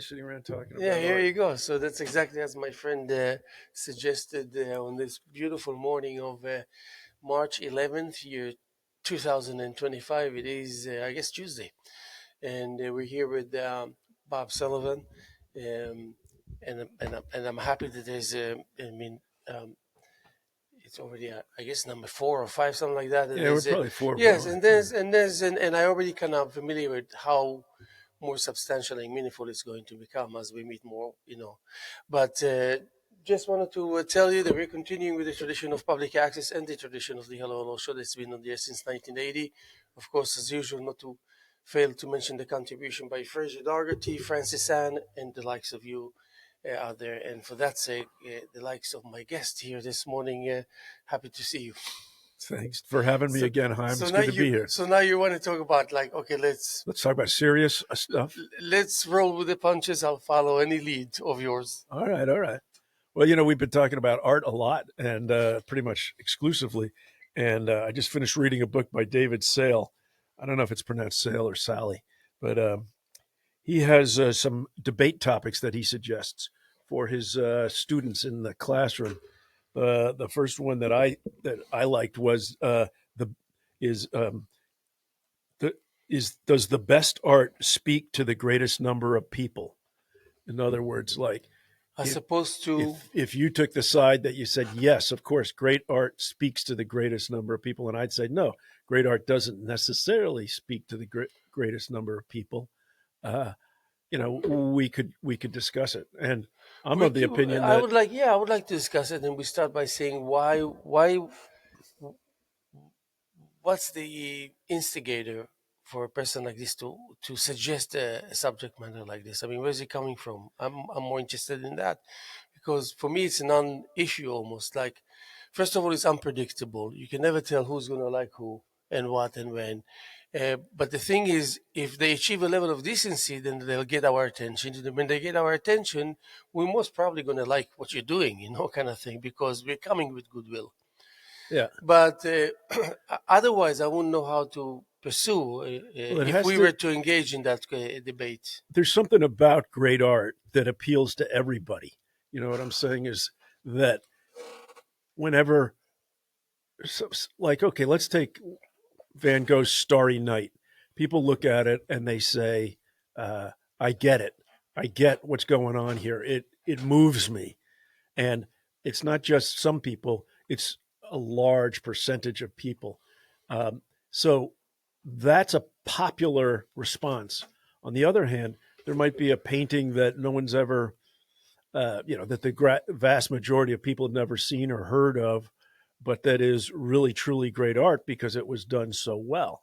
Sitting around talking Yeah, about here art. you go. So that's exactly as my friend suggested on this beautiful morning of March 11th, year 2025. It is, I guess, Tuesday. And we're here with Bob Sullivan. Um, and I'm happy that there's, um, it's already, I guess, number four or five, something like that. And Yeah, we're there's, probably four or yes, five. Yeah. and I already kind of familiar with how more substantial and meaningful it's going to become as we meet more. But just wanted to tell you that we're continuing with the tradition of public access and the tradition of the Hello Hello show that's been on the air since 1980. Of course, as usual, not to fail to mention the contribution by Fraser Dougherty, Francis Ann, and the likes of you out there. And for that sake, the likes of my guest here this morning, happy to see you. Thanks for having me So, again, Haim. so It's now good to you, be here. so now you want to talk about like, okay, let's Let's talk about serious stuff. let's roll with the punches. I'll follow any lead of yours. All right, all right. Well, we've been talking about art a lot and pretty much exclusively. And I just finished reading a book by David Sale. I don't know if it's pronounced Sale or Sally, but he has some debate topics that he suggests for his students in the classroom. The first one that I liked was the is the is does the best art speak to the greatest number of people? In other words, like As if opposed to, if you took the side that you said yes, of course, great art speaks to the greatest number of people, and I'd say no, great art doesn't necessarily speak to the greatest number of people. Uh, we could discuss it, and I'm we of the could, opinion that I would like to discuss it, and we start by saying why, what's the instigator for a person like this to suggest a subject matter like this? I mean, where's it coming from? I'm more interested in that because for me it's a non-issue almost. Like, first of all, it's unpredictable. You can never tell who's gonna like who and what and when. But the thing is, if they achieve a level of decency, then they'll get our attention. And when they get our attention, we're most probably going to like what you're doing, kind of thing, because we're coming with goodwill. yeah, But otherwise, I wouldn't know how to pursue well, it if has we to. were to engage in that debate. There's something about great art that appeals to everybody. You know what I'm saying is that whenever, like, okay, let's take Van Gogh's Starry Night. People look at it and they say, "I get it. I get what's going on here. It moves me." And it's not just some people; it's a large percentage of people. So that's a popular response. On the other hand, there might be a painting that no one's ever, that the vast majority of people have never seen or heard of, but that is really truly great art because it was done so well.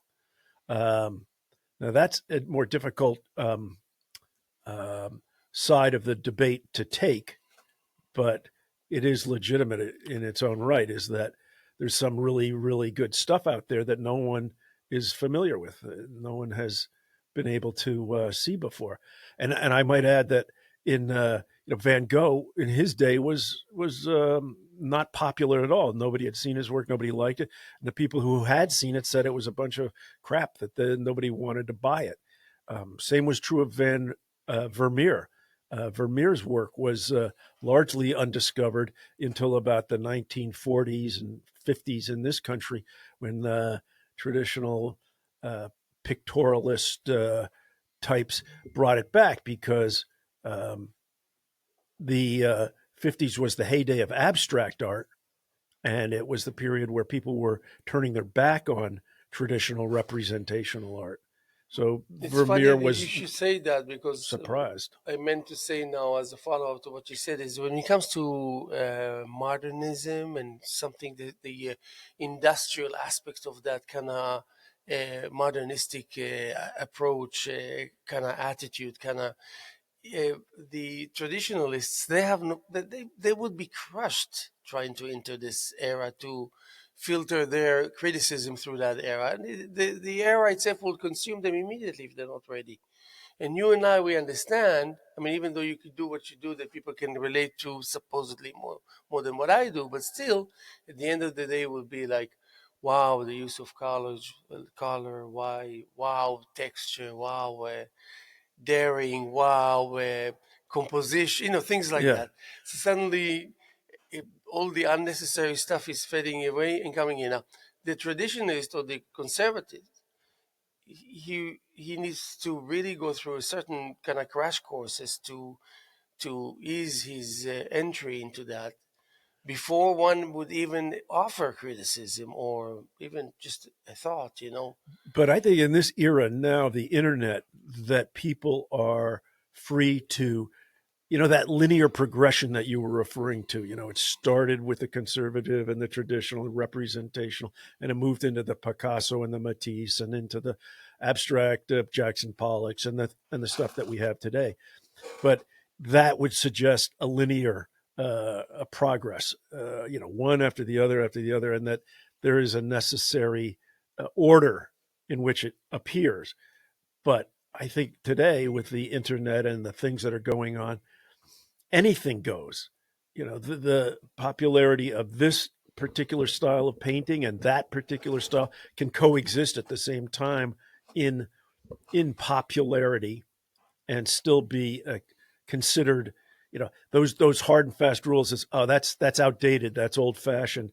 Um, Now that's a more difficult um, side of the debate to take, but it is legitimate in its own right. Is that there's some really really good stuff out there that no one is familiar with, no one has been able to see before, and I might add that in Van Gogh in his day was not popular at all. Nobody had seen his work. Nobody liked it. And the people who had seen it said it was a bunch of crap that nobody wanted to buy it. Same was true of Vermeer. Vermeer's work was largely undiscovered until about the 1940s and 50s in this country, when traditional uh, pictorialist types brought it back because um, the 50s was the heyday of abstract art, and it was the period where people were turning their back on traditional representational art. So It's funny Vermeer that you was should say that because surprised. I meant to say now, as a follow up to what you said, is when it comes to modernism and something that the industrial aspect of that kind of modernistic approach, kind of attitude, kind of the traditionalists, they have no, they would be crushed trying to enter this era to filter their criticism through that era, and the era itself will consume them immediately if they're not ready. And you and I, we understand. I mean, even though you could do what you do, that people can relate to supposedly more than what I do, but still, at the end of the day, it will be like, wow, the use of color, why, wow, texture, wow. daring, wow, composition, things like Yeah. that. So suddenly, all the unnecessary stuff is fading away and coming in. Now, the traditionalist or the conservative, he needs to really go through a certain kind of crash courses to ease his entry into that before one would even offer criticism or even just a thought. But I think in this era now, the internet, that people are free to, that linear progression that you were referring to, it started with the conservative and the traditional and representational, and it moved into the Picasso and the Matisse and into the abstract Jackson Pollocks and the stuff that we have today. But that would suggest a linear a progress, one after the other, and that there is a necessary order in which it appears. But I think today, with the internet and the things that are going on, anything goes. The popularity of this particular style of painting and that particular style can coexist at the same time in popularity and still be considered. Those hard and fast rules is, oh, that's outdated, that's old fashioned,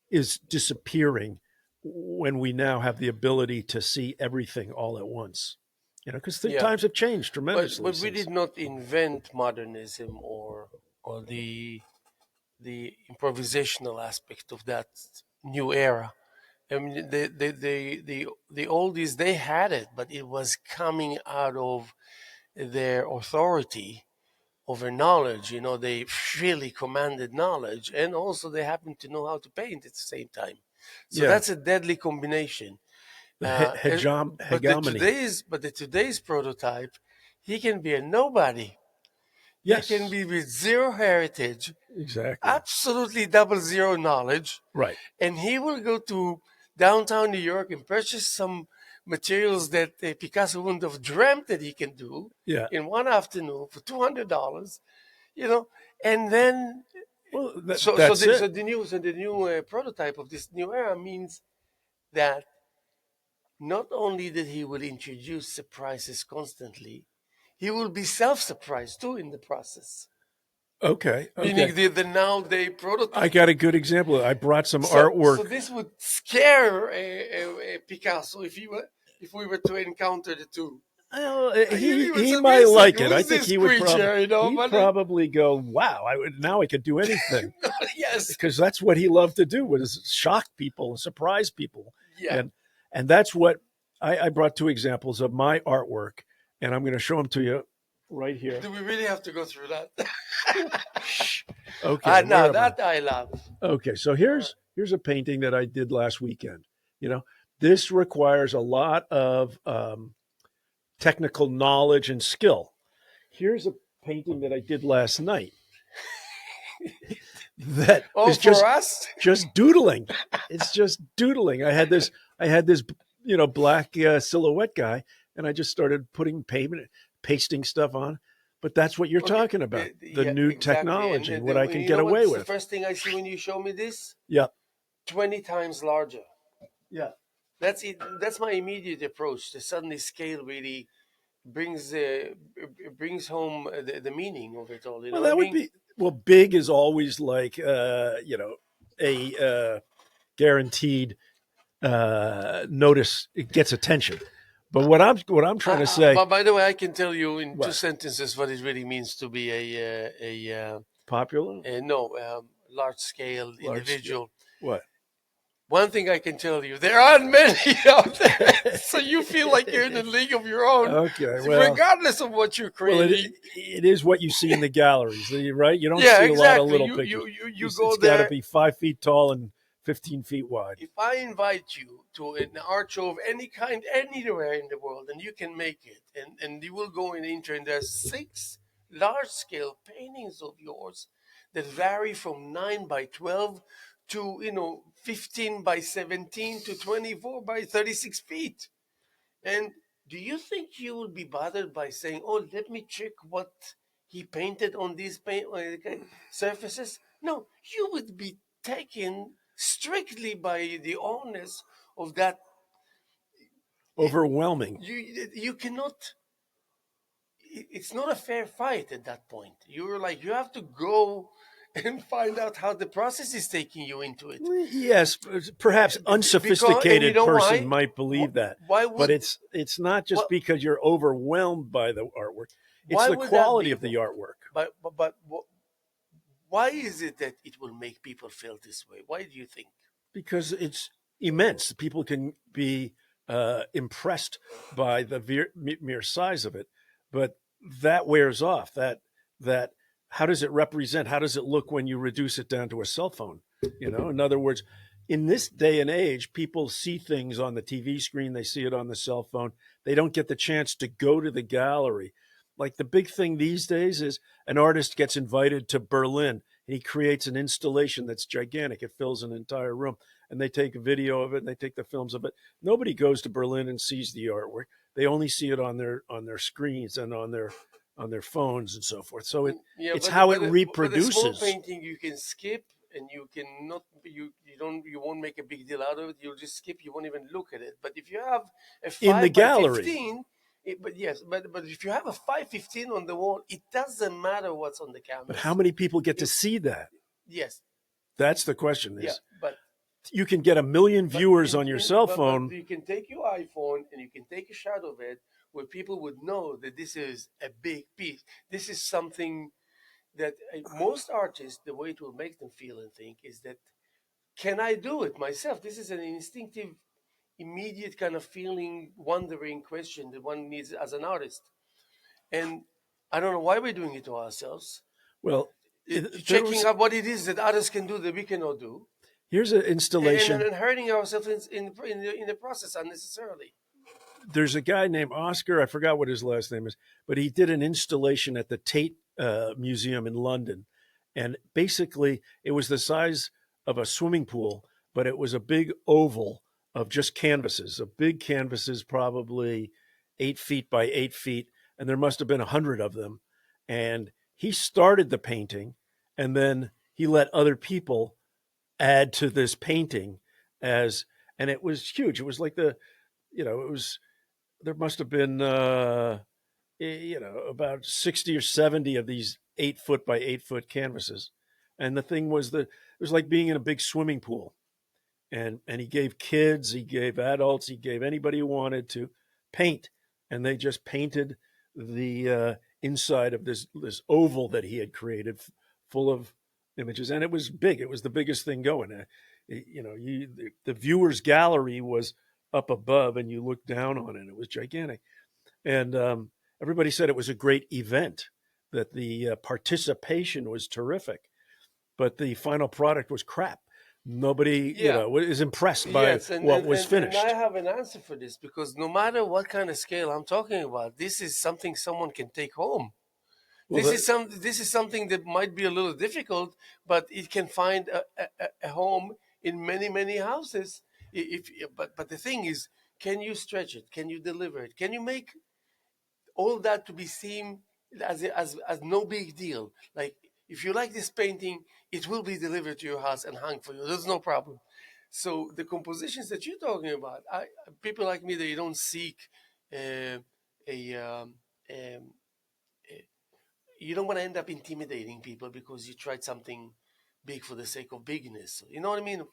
is disappearing when we now have the ability to see everything all at once. Because the Yeah, times have changed but tremendously but we since. did not invent modernism or the improvisational aspect of that new era. I mean, the oldies, they had it, but it was coming out of their authority over knowledge. They really commanded knowledge, and also they happened to know how to paint at the same time. So Yeah, that's a deadly combination. the But hegemony. the today's prototype, he can be a nobody. He can Yes, be with zero heritage, exactly. absolutely double zero knowledge, Right. and he will go to downtown New York and purchase some materials that Picasso wouldn't have dreamt that he can do Yeah. in one afternoon for $200. You know, and then Well, so so that's the it. so the new prototype of this new era means that not only that he will introduce surprises constantly, he will be self-surprised too in the process. Okay. Okay. Meaning the now day I prototype. got a good example. I brought some So artwork. this would scare a Picasso if we were to encounter the two. Well, He would he say, might "Wait a like second, it. I who's think this he would probably creature?" he'd But probably go, "Wow! Now I could do anything," yes, because that's what he loved to do, was shock people and surprise people, yeah. and that's what I brought two examples of my artwork, and I'm going to show them to you right here. Do we really have to go through that? Okay, No, where am I? that I love. Okay, so here's a painting that I did last weekend. You know, this requires a lot of technical knowledge and skill. Here's a painting that I did last night that Oh, is for us? just doodling. It's just doodling. I had this black silhouette guy, and I just started putting pavement, pasting stuff on. But that's what you're Okay, talking about, the yeah, new exactly. technology and what I can You get know away what's the with. first thing I see when you show me this? Yeah, 20 times larger. yeah. That's it. That's my immediate approach. The suddenly scale really brings brings home the meaning of it all. You know Well, what I that would mean? be, well. Big is always like a guaranteed notice. It gets attention. But what I'm trying to say, But by the way, I can tell you in two what, sentences what it really means to be popular, no large scale large scale, individual. what? One thing I can tell you, there aren't many out there, so you feel like you're in a league of your own, Okay, well, regardless of what you're well, it creating. it is what you see in the galleries, right? You don't Yeah, see a lot of exactly. little You pictures. you you you go It's got to there. be 5 feet tall and 15 feet wide. If I invite you to an art show of any kind anywhere in the world, and you can make it, and you will go in the internet, and there's 6 large-scale paintings of yours that vary from 9 by 12 to 15 by 17 to 24 by 36 feet. And do you think you will be bothered by saying, "Oh, let me check what he painted on these surfaces"? No, you would be taken strictly by the awness of that. Overwhelming. You cannot. it's not a fair fight at that point. You're like, you have to go and find out how the process is taking you into it. Yes, perhaps Because, and you unsophisticated know person why? might believe that, Why but would it's not just what? because you're overwhelmed by the artwork. It's Why the would that quality be of the though? artwork But why is it that it will make people feel this way? Why do you think? because it's immense. People can be impressed by the mere size of it, but that wears off. That how does it represent? How does it look when you reduce it down to a cell phone? In other words, in this day and age, people see things on the TV screen. They see it on the cell phone. They don't get the chance to go to the gallery. Like the big thing these days is an artist gets invited to Berlin and he creates an installation that's gigantic. It fills an entire room and they take a video of it and they take the films of it. Nobody goes to Berlin and sees the artwork. They only see it on their screens and on their phones and so forth. So Yeah, it's how it but a small reproduces. painting you can skip, and you cannot you won't make a big deal out of it. You'll just skip. You won't even look at it. But if you have a In the five by gallery. 15, but yes, but if you have a 515 on the wall, it doesn't matter what's on the But how canvas. many people get to You, see that? yes, That's the question yeah, is but you can get a million viewers on your cell but phone. you can take your iPhone and you can take a shot of it where people would know that this is a big piece. This is something that most artists, the way it will make them feel and think is that, can I do it myself? This is an instinctive, immediate kind of feeling, wondering question that one needs as an artist. And I don't know why we're doing it to ourselves, Well, there checking was out what it is that others can do that we cannot do, here's an and, installation. and hurting ourselves in the process unnecessarily. There's a guy named Oscar. I forgot what his last name is, but he did an installation at the Tate Museum in London, and basically it was the size of a swimming pool, but it was a big oval of just canvases, of big canvases, probably 8 feet by 8 feet, and there must have been 100 of them. And he started the painting, and then he let other people add to this painting as, and it was huge. It was like it was there must have been about 60 or 70 of these 8 foot by 8 foot canvases, and the thing was that it was like being in a big swimming pool, and he gave kids, he gave adults, he gave anybody who wanted to paint, and they just painted the inside of this oval that he had created, full of images, and it was big. It was the biggest thing going. The viewers gallery was up above, and you looked down on it. It was gigantic, and everybody said it was a great event. That the participation was terrific, but the final product was crap. Nobody, Yeah. is impressed by Yes, what was and I finished. have an answer for this, because no matter what kind of scale I'm talking about, this is something someone can take home. Well, This is something that might be a little difficult, but it can find a home in many houses. If but the thing is, can you stretch it? Can you deliver it? Can you make all that to be seen as no big deal? Like, if you like this painting, it will be delivered to your house and hung for you. There's no problem. So the compositions that you're talking about, people like me, they don't seek uh, a um, you don't want to end up intimidating people because you tried something big for the sake of bigness. You know what I mean?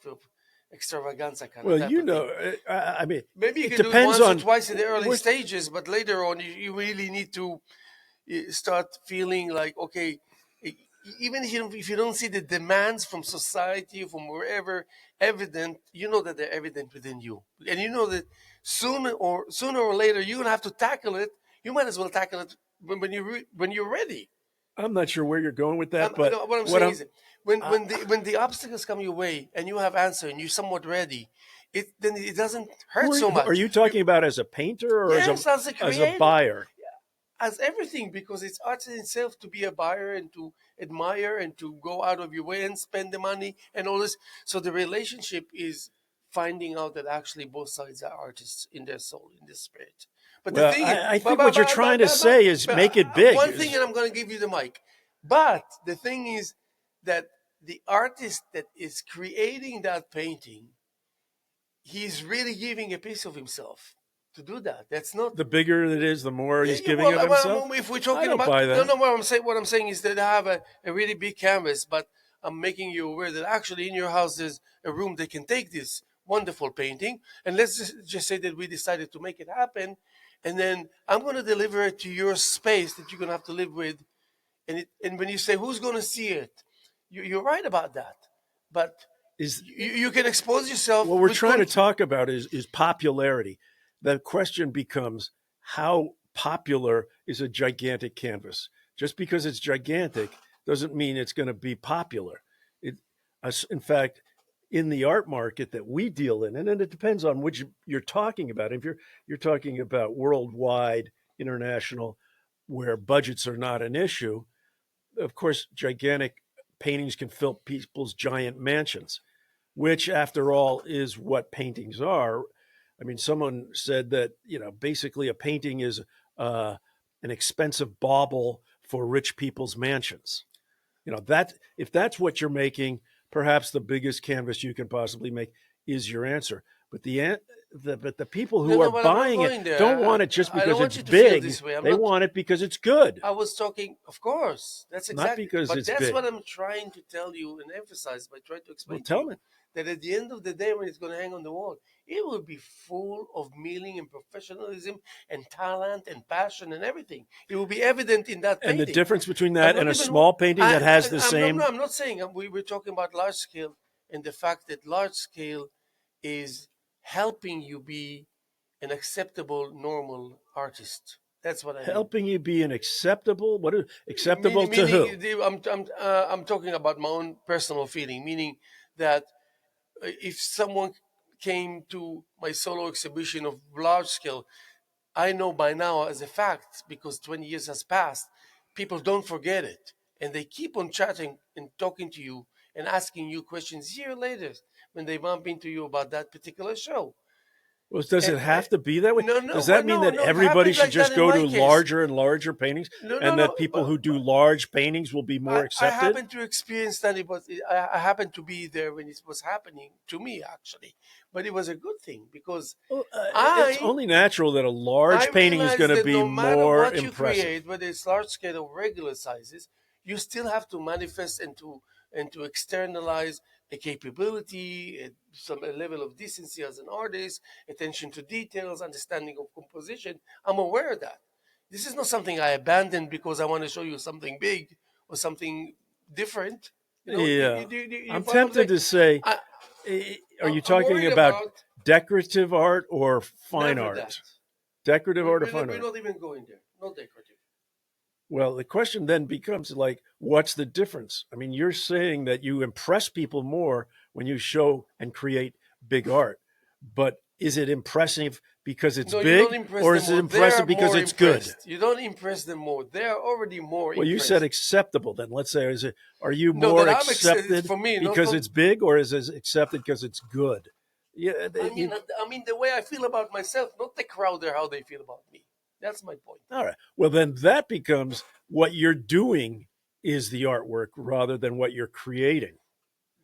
Extravaganza kind of well, type of thing. I mean, Maybe you it can do it depends once or on twice in the early what. stages, but later on, you really need to start feeling like, okay, even if you don't see the demands from society, from wherever evident, you know that they're evident within you, and you know that sooner or later you're gonna have to tackle it. You might as well tackle it when you're ready. I'm not sure where you're going with that, but No, what I'm what saying I'm is, uh, when the obstacles come your way and you have answer and you're somewhat ready, it doesn't hurt so are much. you talking about as a painter or Yes, as a as a creator, buyer? as everything, because it's art in itself to be a buyer and to admire and to go out of your way and spend the money and all this. So the relationship is finding out that actually both sides are artists in their soul, in their spirit. But the Well, thing is, I think what you're trying to say is make it big. one thing, and I'm going to give you the mic. But the thing is that the artist that is creating that painting, he's really giving a piece of himself to do that. That's not The bigger it is, the more he's giving well, of himself. if we're I talking don't about buy that. no, what I'm saying is that I have a really big canvas, but I'm making you aware that actually in your house there's a room that can take this wonderful painting, and let's just say that we decided to make it happen, and then I'm going to deliver it to your space that you're going to have to live with, and when you say who's going to see it, you're right about that, but Is you can expose yourself what we're with trying to talk about is popularity. The question becomes, how popular is a gigantic canvas? Just because it's gigantic doesn't mean it's going to be popular. It, in fact, in the art market that we deal in, and then it depends on which you're talking about. If you're talking about worldwide, international, where budgets are not an issue, of course, gigantic paintings can fill people's giant mansions, which, after all, is what paintings are. I mean, someone said that, basically a painting is an expensive bauble for rich people's mansions. That if that's what you're making, perhaps the biggest canvas you can possibly make is your answer. But the people no, who are no, but I'm not buying it going there. don't want it just I don't because want it's you to feel big. this way. They want it because it's good, I was talking, of course, that's not exactly, because but it's that's big. what I'm trying to tell you and emphasize by trying to Well, explain to tell you me. that at the end of the day, when it's going to hang on the wall, it will be full of meaning and professionalism and talent and passion and everything. It will be evident in that And the painting. difference between I'm that not and a even, small painting that has the I'm, same. I'm not saying we were talking about large scale and the fact that large scale is helping you be an acceptable, normal artist. That's what I mean. Helping you be an acceptable, what is acceptable to who? I'm talking about my own personal feeling, meaning that if someone came to my solo exhibition of large scale, I know by now as a fact, because 20 years has passed, people don't forget it. And they keep on chatting and talking to you and asking you questions years later when they bump into you about that particular show. Well, does And it have to be that way? no, no, Does that mean no, that no, it everybody happened should like that just in go my to case. larger and larger paintings, No, no, and that no. people who do large paintings will be more I accepted? happened to experience that. I happened to be there when it was happening to me, actually. But it was a good thing because Well, it's I only natural that a I large painting is going realized to that be no matter more what you impressive. create, whether it's large scale or regular sizes, you still have to manifest and to externalize a capability, a level of decency as an artist, attention to details, understanding of composition. I'm aware of that. This is not something I abandoned because I want to show you something big or something different. Yeah, You I'm follow what I'm tempted saying? to say, I, are you I'm talking worried about about decorative art or fine never that. art? Decorative art or fine We're art? not even going there. Not decorative. Well, the question then becomes like, what's the difference? I mean, you're saying that you impress people more when you show and create big art, but is it impressive because it's No, you don't big, impress or them is it more. They're impressive because more it's good? impressed. You don't impress them more. They're already more Well, you said impressed. acceptable. Then let's say, are you No, more that I'm excited accepted for me, not because for. it's big, or is it accepted because it's good? Yeah, I mean the way I feel about myself, not the crowd or how they feel about me. That's my point. all right. Well, then that becomes what you're doing is the artwork rather than what you're creating.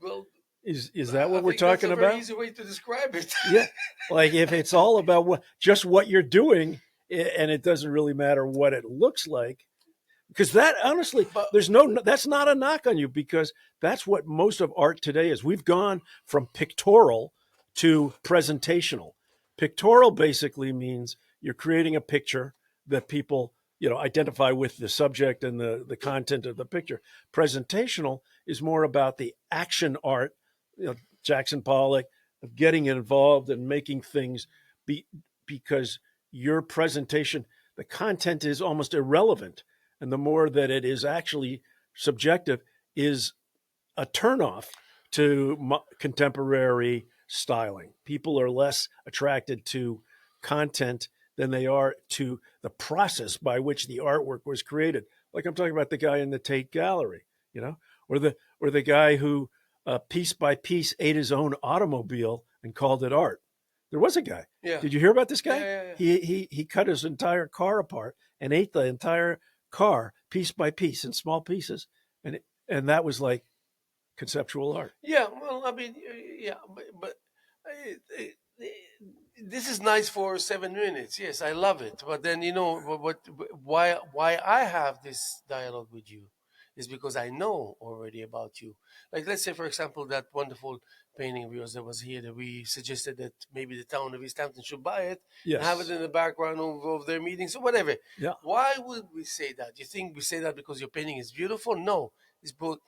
Well, Is that I what we're think that's talking a very about? easy way to describe it. Yeah. Like if it's all about what you're doing, and it doesn't really matter what it looks like, because that honestly, But that's not a knock on you, because that's what most of art today is. We've gone from pictorial to presentational. Pictorial basically means you're creating a picture that people identify with the subject and the content of the picture. Presentational is more about the action art, Jackson Pollock, of getting involved and making things be, because your presentation, the content is almost irrelevant, and the more that it is actually subjective is a turnoff to contemporary styling. People are less attracted to content than they are to the process by which the artwork was created. Like I'm talking about the guy in the Tate Gallery, or the guy who piece by piece ate his own automobile and called it art. There was a guy. yeah, Did you hear about this yeah, guy? yeah, yeah. He cut his entire car apart and ate the entire car piece by piece in small pieces, and that was like conceptual art. Yeah, well, I mean, yeah, but this is nice for 7 minutes. Yes, I love it. But then why I have this dialogue with you is because I know already about you. Like, let's say, for example, that wonderful painting of yours that was here, that we suggested that maybe the town of East Hampton should buy it and have it Yes. in the background of their meetings or whatever. Yeah. Why would we say that? You think we say that because your painting is beautiful? No, it's both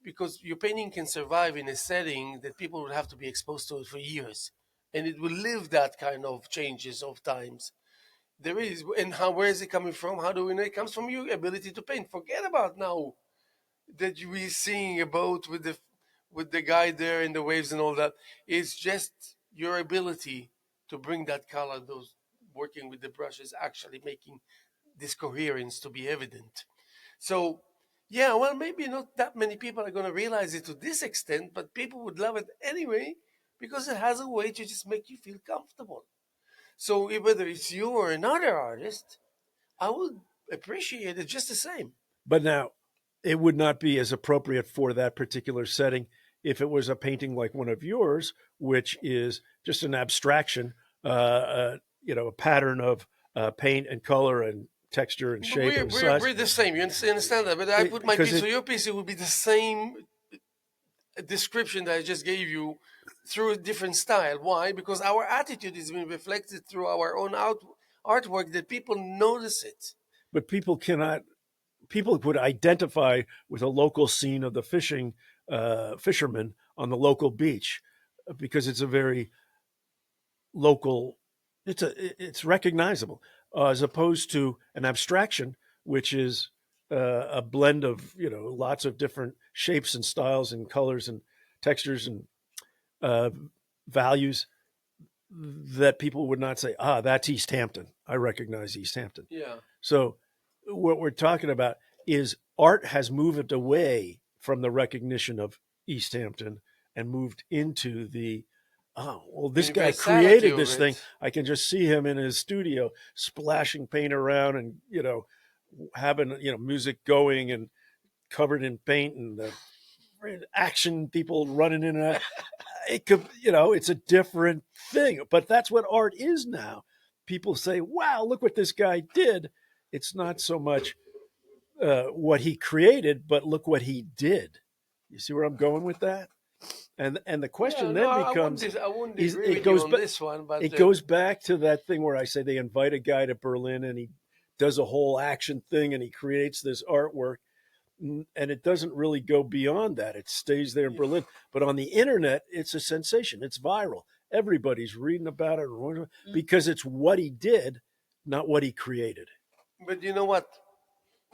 because your painting can survive in a setting that people would have to be exposed to it for years, and it will live that kind of changes of times. There is, and where is it coming from? How do we know it comes from your ability to paint? Forget about now that you were seeing a boat with the guy there in the waves and all that. It's just your ability to bring that color, those working with the brushes, actually making this coherence to be evident. So, yeah, well, maybe not that many people are going to realize it to this extent, but people would love it anyway because it has a way to just make you feel comfortable. So, whether it's you or another artist, I would appreciate it just the same. But now, it would not be as appropriate for that particular setting if it was a painting like one of yours, which is just an abstraction, a pattern of paint and color and texture and But shape and size. we're the same. You understand that? But I put my Because piece, so it, your piece, it would be the same description that I just gave you through a different style. Why? Because our attitude is being reflected through our own artwork that people notice it. but people would identify with a local scene of the fishermen on the local beach because it's a very local. It's recognizable as opposed to an abstraction, which is a blend of lots of different shapes and styles and colors and textures and uh, values that people would not say, that's East Hampton. I recognize East Hampton. Yeah. So what we're talking about is art has moved away from the recognition of East Hampton and moved into the this guy Universality created of this thing. it. I can just see him in his studio splashing paint around and having music going and covered in paint and the action people running in and out. It could, it's a different thing, but that's what art is now. People say, wow, look what this guy did. It's not so much what he created, but look what he did. You see where I'm going with that? And the Yeah, question no, then becomes, I wouldn't is agree it with you goes on back this one, but it goes back to that thing where I say they invite a guy to Berlin and he does a whole action thing and he creates this artwork and it doesn't really go beyond that. It stays there in yeah. Berlin. But on the internet, it's a sensation. It's viral. Everybody's reading about it because it's what he did, not what he created. But you know what?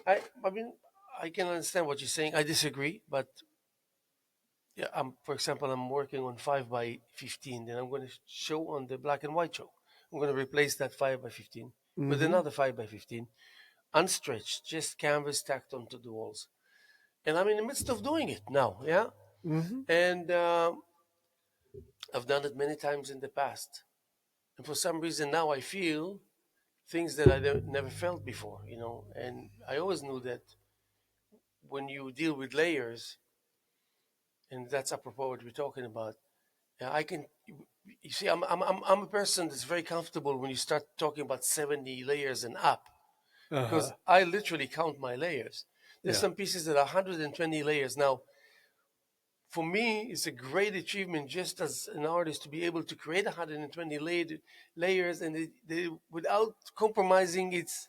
I mean, I can understand what you're saying. I disagree, but yeah, for example, I'm working on 5 by 15. Then I'm going to show on the black and white show. I'm going to replace that 5 by 15 with Mm-hmm. another 5 by 15, unstretched, just canvas stacked onto the walls. And I'm in the midst of doing it now. Yeah, Mm-hmm. and I've done it many times in the past. And for some reason now I feel things that I never felt before. And I always knew that when you deal with layers, and that's apropos what we're talking about. I can, you see, I'm a person that's very comfortable when you start talking about 70 layers and up, because Uh-huh. I literally count my layers. There's Yeah. some pieces that are 120 layers. Now, for me, it's a great achievement just as an artist to be able to create 120 layers and without compromising its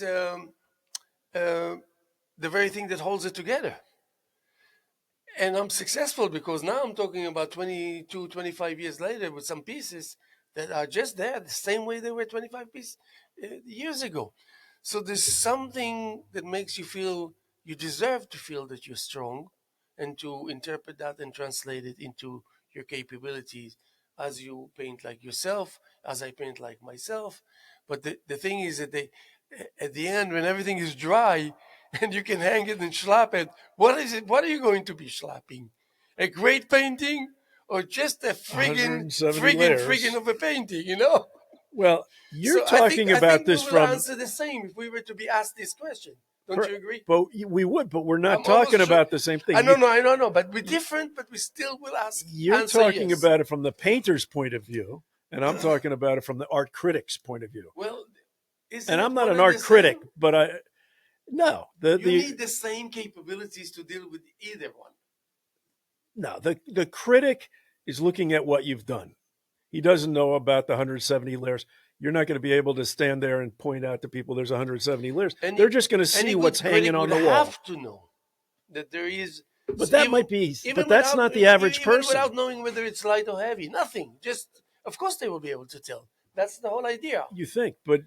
uh, the very thing that holds it together. And I'm successful because now I'm talking about 22, 25 years later with some pieces that are just there the same way they were 25 years ago. So there's something that makes you feel you deserve to feel that you're strong and to interpret that and translate it into your capabilities as you paint like yourself, as I paint like myself. But the thing is that at the end, when everything is dry and you can hang it and slap it, what is it? What are you going to be slapping? A great painting or just a 170 layers. friggin' of a painting? Well, you're So I think talking I about think we this will from answer the same if we were to be asked this question. Don't you agree? but we would, but we're not I'm talking almost sure. about the same thing. I don't know, but we're different, but we still will You're answer talking yes. about it from the painter's point of view, and I'm talking about it from the art critic's point of view. Well, isn't And it I'm not one an and the art critic, same? but no You need the same capabilities to deal with either one. the critic is looking at what you've done. He doesn't know about the 170 layers. You're not going to be able to stand there and point out to people there's 170 layers. They're just going to see Any what's good critic hanging on would the wall. have to know that there is, But that might be, but even that's without not the average even person. without knowing whether it's light or heavy. Nothing. Just of course they will be able to tell. That's the whole idea. You think, but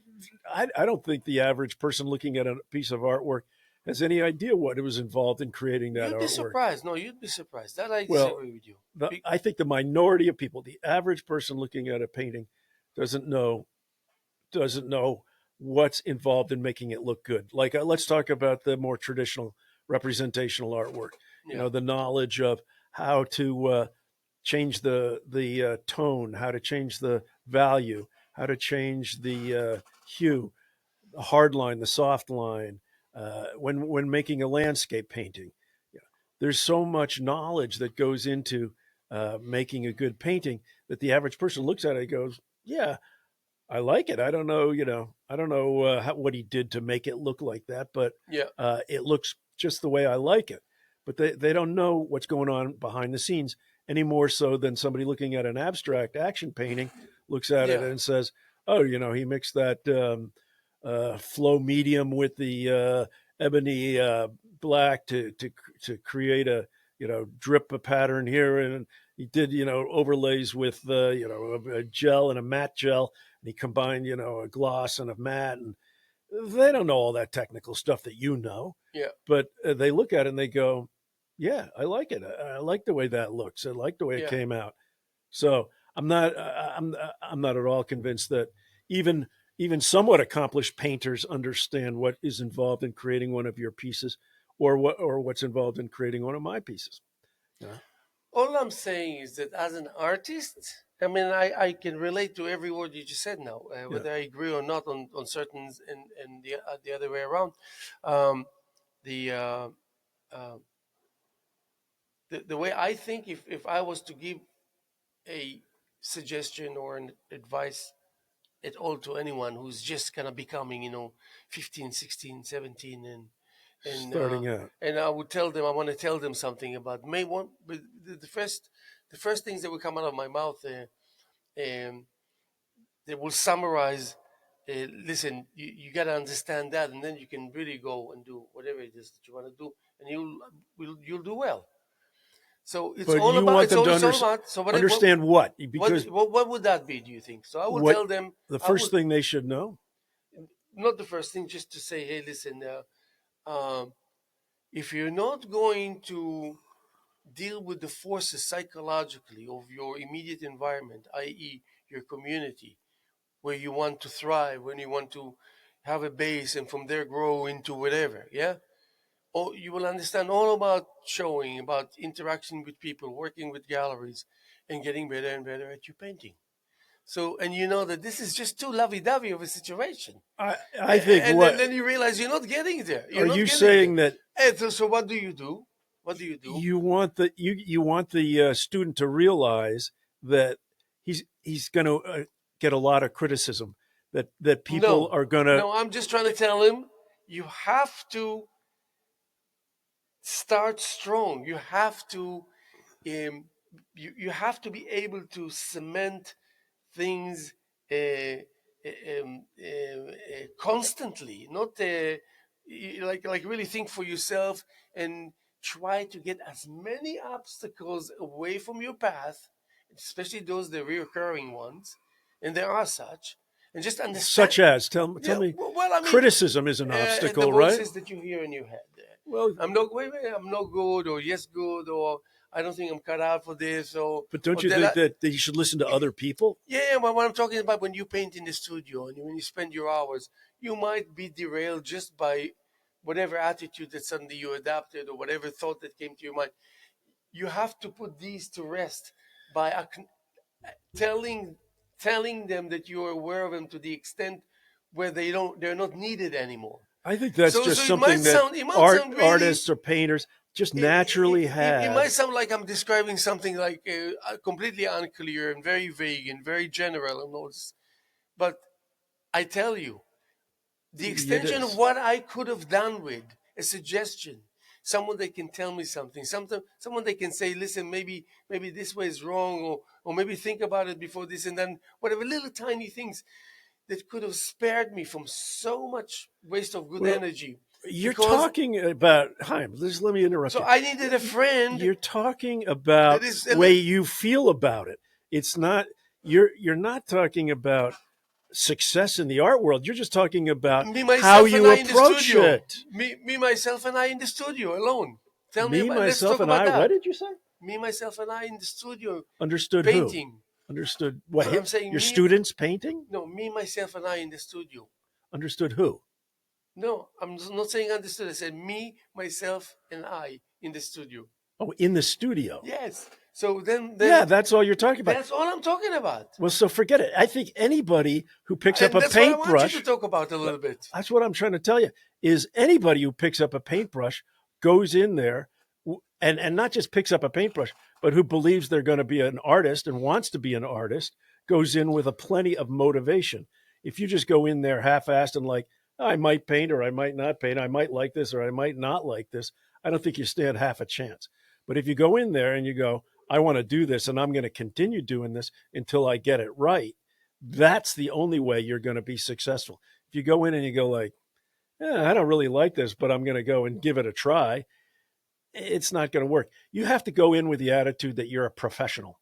I don't think the average person looking at a piece of artwork has any idea what it was involved in creating that You'd be artwork. surprised. No, you'd be surprised. That I Well, disagree with you. I think the minority of people, the average person looking at a painting, doesn't know what's involved in making it look good. Like let's talk about the more traditional representational artwork. Yeah. You know, the knowledge of how to change the tone, how to change the value, how to change the hue, the hard line, the soft line. When making a landscape painting, there's so much knowledge that goes into making a good painting that the average person looks at it and goes, "Yeah, I like it. I don't know, I don't know what he did to make it look like that, but Yeah. it looks just the way I like it." But they don't know what's going on behind the scenes any more so than somebody looking at an abstract action painting looks at it Yeah. and says, "Oh, he mixed that flow medium with the ebony black to create a drip a pattern here, and he did overlays with a gel and a matte gel, and he combined a gloss and a matte, and they don't know all that technical stuff that Yeah. but they look at it and they go, yeah, I like it. I like the way that looks. I like the way it Yeah. came out. So I'm not at all convinced that even somewhat accomplished painters understand what is involved in creating one of your pieces, or what's involved in creating one of my pieces. Yeah. All I'm saying is that as an artist, I mean, I can relate to every word you just said now, whether I agree or not on certain and the other way around. Um, the, uh, uh, the way I think, if I was to give a suggestion or an advice at all to anyone who's just kind of becoming 15, 16, 17, Starting out. and I would tell them, I want to tell them something about May one. But the first things that will come out of my mouth, they will summarize. Listen, you got to understand that, and then you can really go and do whatever it is that you want to do, and you'll do well. So it's But all you about. want It's them to all about. So understand what? Because what would that be? Do you think? So I will what tell them. the I first would thing they should know. not the first thing, just to say, hey, listen. Um, if you're not going to deal with the forces psychologically of your immediate environment, i.e., your community, where you want to thrive, when you want to have a base and from there grow into whatever, yeah? Or you will understand all about showing, about interaction with people, working with galleries, and getting better and better at your painting. So, and you know that this is just too lovey-dovey of a situation. I think Then you realize you're not getting there. You're are not you getting saying there. that And so what do you do? What do you do? you want the student to realize that he's going to get a lot of criticism, that people No, are going to. no, I'm just trying to tell him you have to start strong. You have to, you have to be able to cement things constantly, not like really think for yourself and try to get as many obstacles away from your path, especially those the recurring ones, and there are such, and just understand. Such as tell Yeah, me, well, I mean, criticism is an the obstacle, right? voices that you hear in your head. Well, I'm not wait, wait, I'm not good, or yes good, or I don't think I'm cut out for this, but don't or you think that you should listen to other people? yeah, but what I'm talking about, when you paint in the studio and when you spend your hours, you might be derailed just by whatever attitude that suddenly you adapted or whatever thought that came to your mind. You have to put these to rest by telling telling them that you are aware of them to the extent where they're not needed anymore. I think that's So just it might something that sound really artists or painters just naturally It might had. sound like I'm describing something like completely unclear and very vague and very general and all this, but I tell you, the It extension of is. what I could have done with a suggestion, someone that can tell me something, someone that can say, listen, maybe this way is wrong, or maybe think about it before this, and then whatever little tiny things that could have spared me from so much waste of good Well, energy. you're Because talking about Haim. Let me interrupt so you. I needed a friend You're talking that about is the way you feel about it. It's not. You're not talking about success in the art world. You're just talking about me, how myself, and you I in the approach studio. it. Me, myself, and I in the studio alone. Tell me Me, about. Let's myself, talk and about I. What that. did you say? Me, myself, and I in the studio Understood who? painting. Understood what? I'm saying Your me, students painting? no, me, myself, and I in the studio. Understood who? No, I'm not saying understood. I said me, myself, and I in the studio. Oh, in the studio. Yes. So then, Yeah, that's all you're talking about. that's all I'm talking about, Well, so forget it. I think anybody who picks up and a that's what I want you to paintbrush, talk about a little bit. that's what I'm trying to tell you, is anybody who picks up a paintbrush goes in there and not just picks up a paintbrush, but who believes they're going to be an artist and wants to be an artist, goes in with a plenty of motivation. If you just go in there half-assed and like, I might paint or I might not paint, I might like this or I might not like this, I don't think you stand half a chance. But if you go in there and you go, I want to do this and I'm going to continue doing this until I get it right, that's the only way you're going to be successful. If you go in and you go like, I don't really like this, but I'm going to go and give it a try, it's not going to work. You have to go in with the attitude that you're a professional,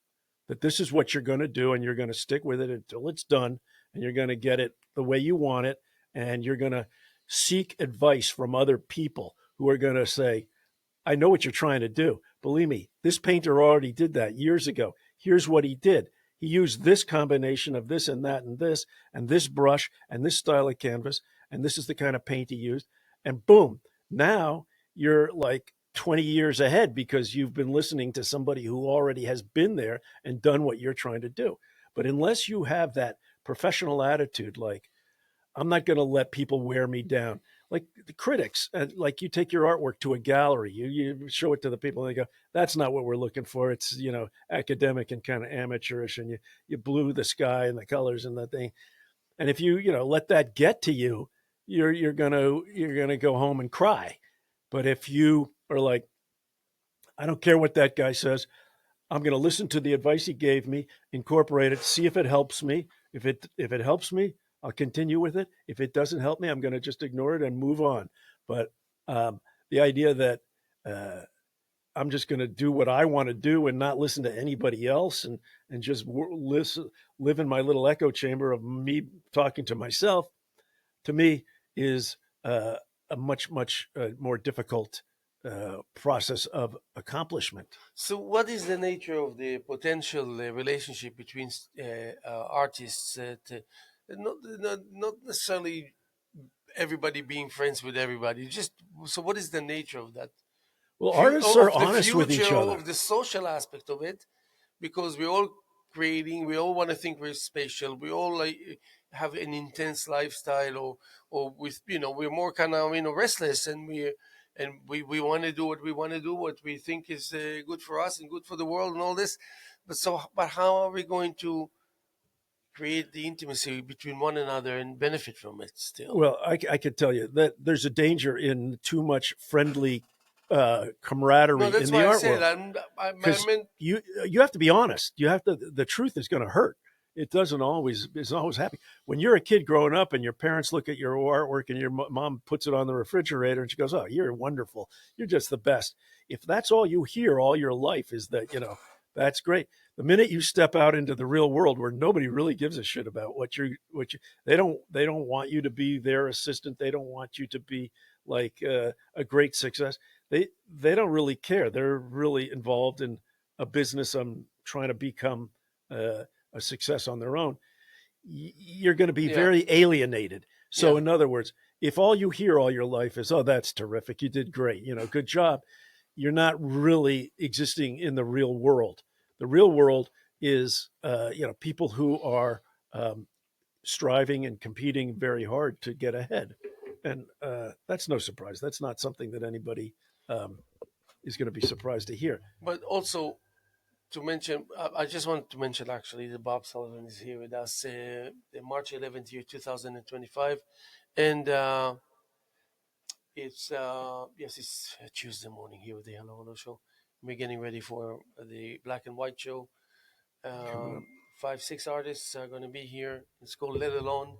that this is what you're going to do and you're going to stick with it until it's done and you're going to get it the way you want it. And you're going to seek advice from other people who are going to say, I know what you're trying to do. Believe me, this painter already did that years ago. Here's what he did. He used this combination of this and this brush and this style of canvas, and this is the kind of paint he used. And boom, now you're like 20 years ahead because you've been listening to somebody who already has been there and done what you're trying to do. But unless you have that professional attitude, like, I'm not going to let people wear me down. Like the critics, like you take your artwork to a gallery, you show it to the people, and they go, "That's not what we're looking for. It's academic and kind of amateurish, and you blew the sky and the colors and the thing." And if you let that get to you, you're gonna go home and cry. But if you are like, I don't care what that guy says, I'm going to listen to the advice he gave me, incorporate it, see if it helps me. If it helps me, I'll continue with it. If it doesn't help me, I'm going to just ignore it and move on. But the idea that uh, I'm just going to do what I want to do and not listen to anybody else and just live in my little echo chamber of me talking to myself, to me is a much more difficult process of accomplishment. So, what is the nature of the potential relationship between artists? Not necessarily everybody being friends with everybody. Just so, what is the nature of that? Well, artists are Of the honest with each future other. of the social aspect of it, because we're all creating. We all want to think we're spatial. We all like have an intense lifestyle, or with we're more kind of restless, and we want to do what we want to do, what we think is good for us and good for the world and all this. But how are we going to create the intimacy between one another and benefit from it still? Well, I could tell you that there's a danger in too much friendly No, camaraderie in that's the why I art said world I because meant you have to be honest. You have to. The truth is going to hurt. It doesn't always. It's always happy. When you're a kid growing up and your parents look at your artwork and your mom puts it on the refrigerator and she goes, "Oh, you're wonderful. You're just the best." If that's all you hear all your life is that that's great. The minute you step out into the real world where nobody really gives a shit about what you they don't want you to be their assistant. They don't want you to be like a great success. They don't really care. They're really involved in a business. I'm trying to become a success on their own. You're going to be yeah, very alienated. So, yeah. in other words, if all you hear all your life is, "Oh, that's terrific. You did great. Good job," you're not really existing in the real world. The real world is, people who are striving and competing very hard to get ahead, and that's no surprise. That's not something that anybody um, is going to be surprised to hear. But also to mention, I just wanted to mention actually that Bob Sullivan is here with us, the March 11th year 2025, and it's yes, it's Tuesday morning here with the Hello Hello Show. We're getting ready for the Black and White Show. Coming up. 5, 6 artists are going to be here. It's called Let Alone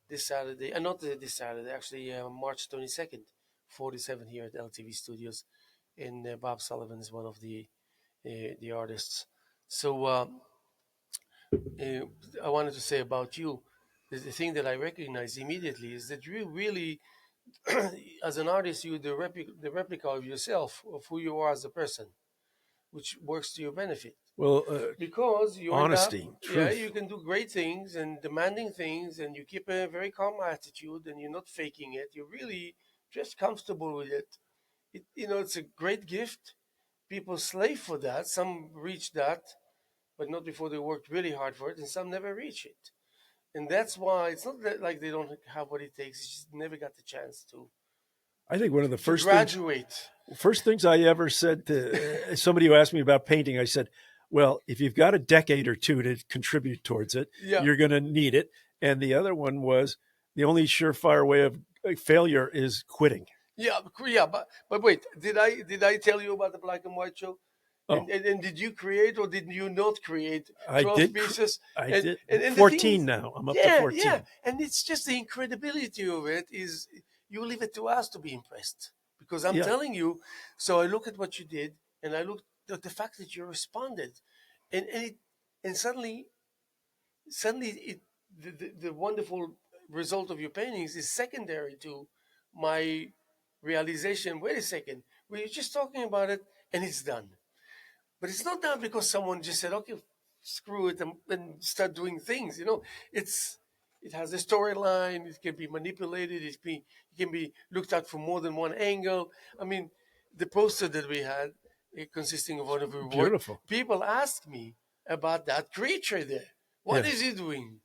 this Saturday, and not this Saturday, actually March 22nd, 47 here at LTV Studios. And Bob Sullivan is one of the artists. So I wanted to say about you, the thing that I recognize immediately is that you really, as an artist, you're the replica of yourself, of who you are as a person, which works to your benefit. Well, Because you end up, honesty, yeah, truth. you can do great things and demanding things, and you keep a very calm attitude, and you're not faking it. You're really just comfortable with it. It's a great gift. People slave for that. Some reach that, but not before they worked really hard for it, and some never reach it. And that's why it's not that like they don't have what it takes. It's just never got the chance I think one of the to graduate. first things I ever said to somebody who asked me about painting, I said, well, if you've got a decade or two to contribute towards it, Yeah, you're going to need it. And the other one was the only surefire way of failure is quitting. yeah, yeah. But wait, did I tell you about the Black and White Show? Oh, And did you create or did you not create I 12 did. pieces? I And did. and the thing 14 is, now. I'm up to yeah, 14. yeah. And it's just the incredibility of it is you leave it to us to be impressed. Because I'm Yeah. telling you, so I look at what you did and I look at the fact that you responded. And suddenly the wonderful result of your paintings is secondary to my realization. Wait a second, we were just talking about it and it's done. But it's not done because someone just said, okay, screw it and start doing things. It has a storyline. It can be manipulated. It can be looked at from more than one angle. I mean, the poster that we had, consisting of one of your work, Beautiful. people ask me about that creature there. What Yeah. is he doing?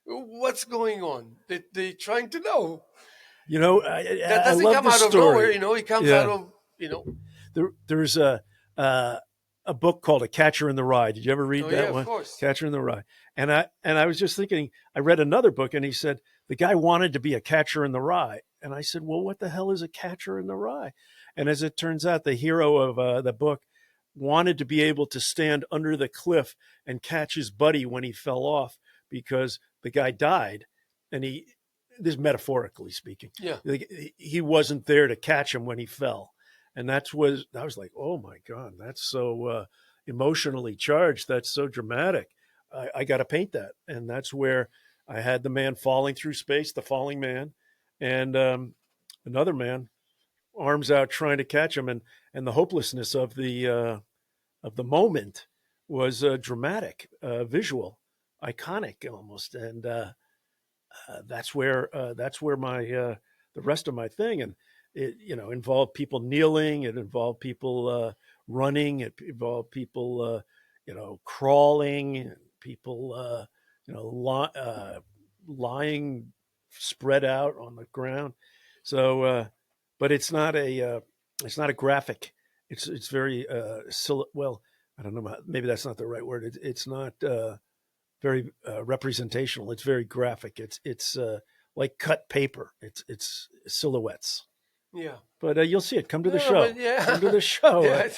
What's going on? They're trying to know. You know, That I doesn't love come this out of nowhere. story. It comes out Yeah. of There's uh, a book called A Catcher in the Rye. Did you ever read Oh yeah, that of one? course. Catcher in the Rye. And I was just thinking, I read another book and he said the guy wanted to be a catcher in the rye. And I said, well, what the hell is a catcher in the rye? And as it turns out, the hero of the book wanted to be able to stand under the cliff and catch his buddy when he fell off because the guy died. And this is metaphorically speaking, Yeah. he wasn't there to catch him when he fell. And I was like, oh my God, that's so emotionally charged. That's so dramatic. I got to paint that. And that's where I had the man falling through space, the falling man, and another man, arms out, trying to catch him. And the hopelessness of the moment was dramatic, visual, iconic almost. And that's where my the rest of my thing, and it involved people kneeling, it involved people running, it involved people crawling, people lying spread out on the ground. So but it's not a graphic. It's very well, I don't know, maybe that's not the right word. It's not very representational. It's very graphic. It's like cut paper. It's silhouettes. Yeah. But you'll see it. Come to the No, show. but yeah. Come to the show. Yeah.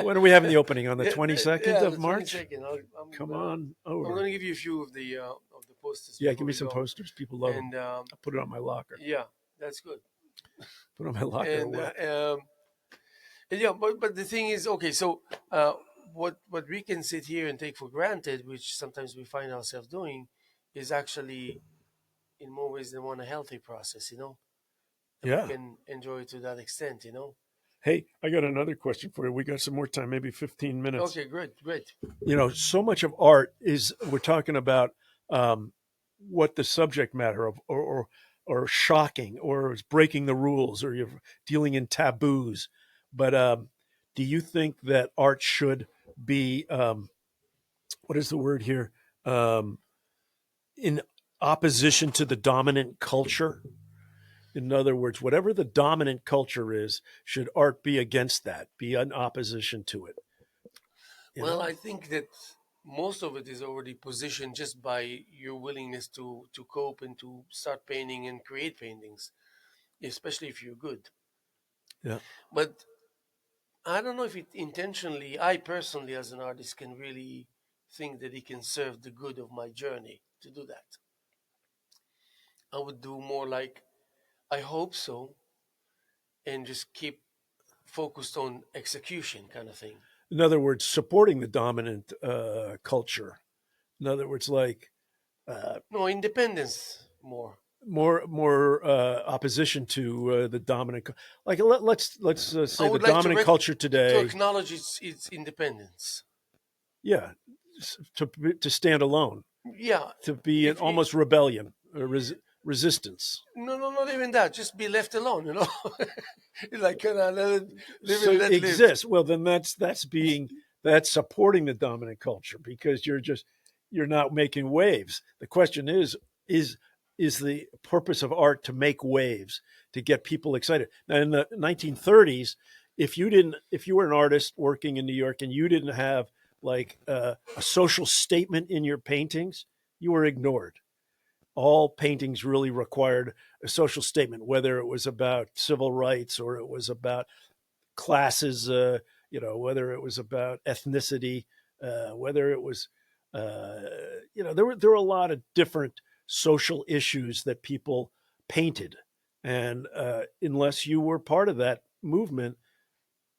When are we having the opening? On the Yeah, 22nd of the March? 22nd. Come on I'm over. going to give you a few of the posters. Yeah, Before give me we some go. posters. People love them. And I'll put it on my locker. yeah, that's good. Put it on my locker. And yeah, but the thing is, okay, so what we can sit here and take for granted, which sometimes we find ourselves doing, is actually in more ways than one a healthy process. And Yeah. we can enjoy it to that extent. Hey, I got another question for you. We got some more time, maybe 15 minutes. Okay, great. So much of art is, we're talking about what the subject matter of, or shocking, or is breaking the rules, or you're dealing in taboos. But do you think that art should be, what is the word here, in opposition to the dominant culture? In other words, whatever the dominant culture is, should art be against that, be in opposition to it? You Well, know? I think that most of it is already positioned just by your willingness to cope and to start painting and create paintings, especially if you're good. Yeah. But I don't know if it intentionally, I personally, as an artist, can really think that it can serve the good of my journey to do that. I would do more like, I hope so, and just keep focused on execution kind of thing. In other words, supporting the dominant culture. In other words, like uh, No, independence more. more opposition to the dominant. Like let's I say the would like to dominant culture to today. acknowledge its independence. Yeah, to stand alone, Yeah, to be in if it, almost rebellion or resistance. no, no, not even that. Just be left alone. Like let it live So and let live. exists. Well, then that's supporting the dominant culture because you're not making waves. The question is is the purpose of art to make waves, to get people excited. Now in the 1930s, if you were an artist working in New York and you didn't have like a social statement in your paintings, you were ignored. All paintings really required a social statement, whether it was about civil rights or it was about classes, whether it was about ethnicity, whether it was, uh, there were a lot of different social issues that people painted, and unless you were part of that movement,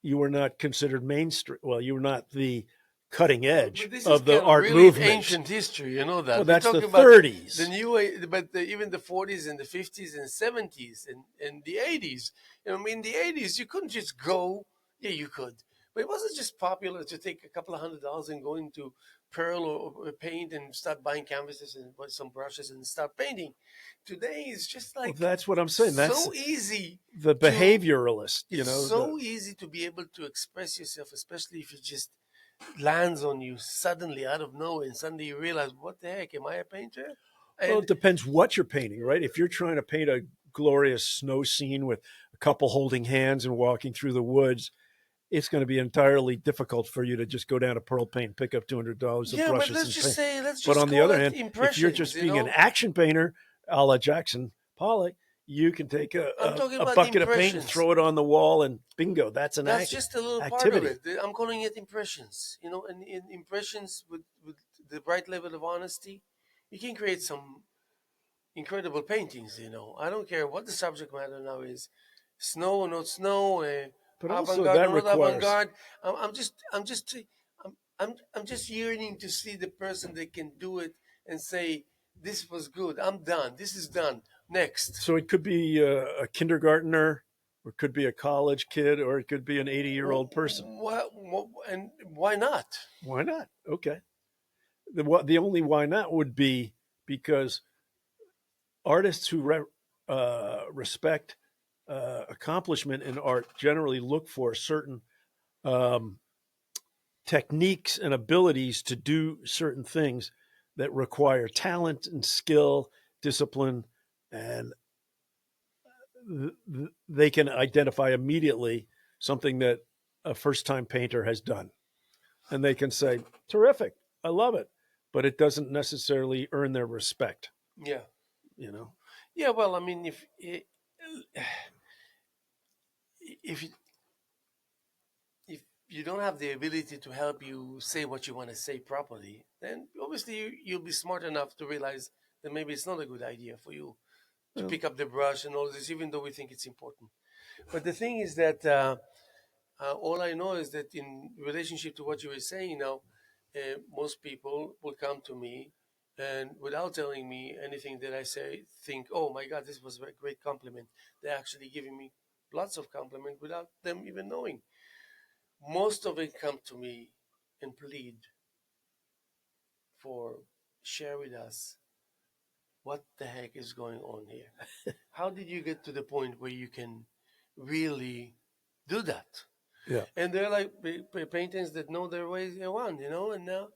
you were not considered mainstream. Well, you were not the cutting But edge this is of the kind of art really movement. ancient history. You know Well, that we're that's the talking about the 30s. new, but even the 40s and the 50s and 70s and the 80s. I mean, the 80s you couldn't just go. Yeah, you could, but it wasn't just popular to take a couple of $100 and go into Pearl or paint and start buying canvases and buy some brushes and start painting. Today is just Well, like that's what I'm saying. That's so easy the to. behavioralist. It's The so easy to be able to express yourself, especially if you just lands on you suddenly out of nowhere, and suddenly you realize, what the heck, am I a painter? Well, it And depends what you're painting, right? If you're trying to paint a glorious snow scene with a couple holding hands and walking through the woods, it's going to be entirely difficult for you to just go down to Pearl Paint, pick up $200 of yeah, but brushes and paint. let's But just on the call other it hand, if you're impressions. just being an action painter, a la Jackson Pollock, you can take I'm talking a about bucket of paint and impressions. throw it on the wall, and bingo, that's an That's just a little part of activity. it. I'm calling it impressions. And in impressions with the right level of honesty, you can create some incredible paintings. I don't care what the subject matter now is, snow or not snow, But also avant-garde that or not requires avant-garde. I'm just yearning to see the person that can do it and say, this was good, I'm done, this is done, next. so it could be a kindergartner, or it could be a college kid, or it could be an 80-year-old person. And why not? Why not? Okay. The only why not would be because artists who respect accomplishment in art generally look for certain um, techniques and abilities to do certain things that require talent and skill, discipline, and they can identify immediately something that a first time painter has done. And they can say, terrific, I love it. But it doesn't necessarily earn their respect, Yeah, you know? yeah. Well, I mean, if if you don't have the ability to help you say what you want to say properly, then obviously you'll be smart enough to realize that maybe it's not a good idea for you to Well, pick up the brush and all this, even though we think it's important. But the thing is that all I know is that in relationship to what you were saying now, most people will come to me and without telling me anything that I say, think, oh my God, this was a great compliment. They're actually giving me lots of compliment without them even knowing. Most of it come to me and plead for, share with us what the heck is going on here. How did you get to the point where you can really do that? yeah. And they're like paintings that know their way around, and now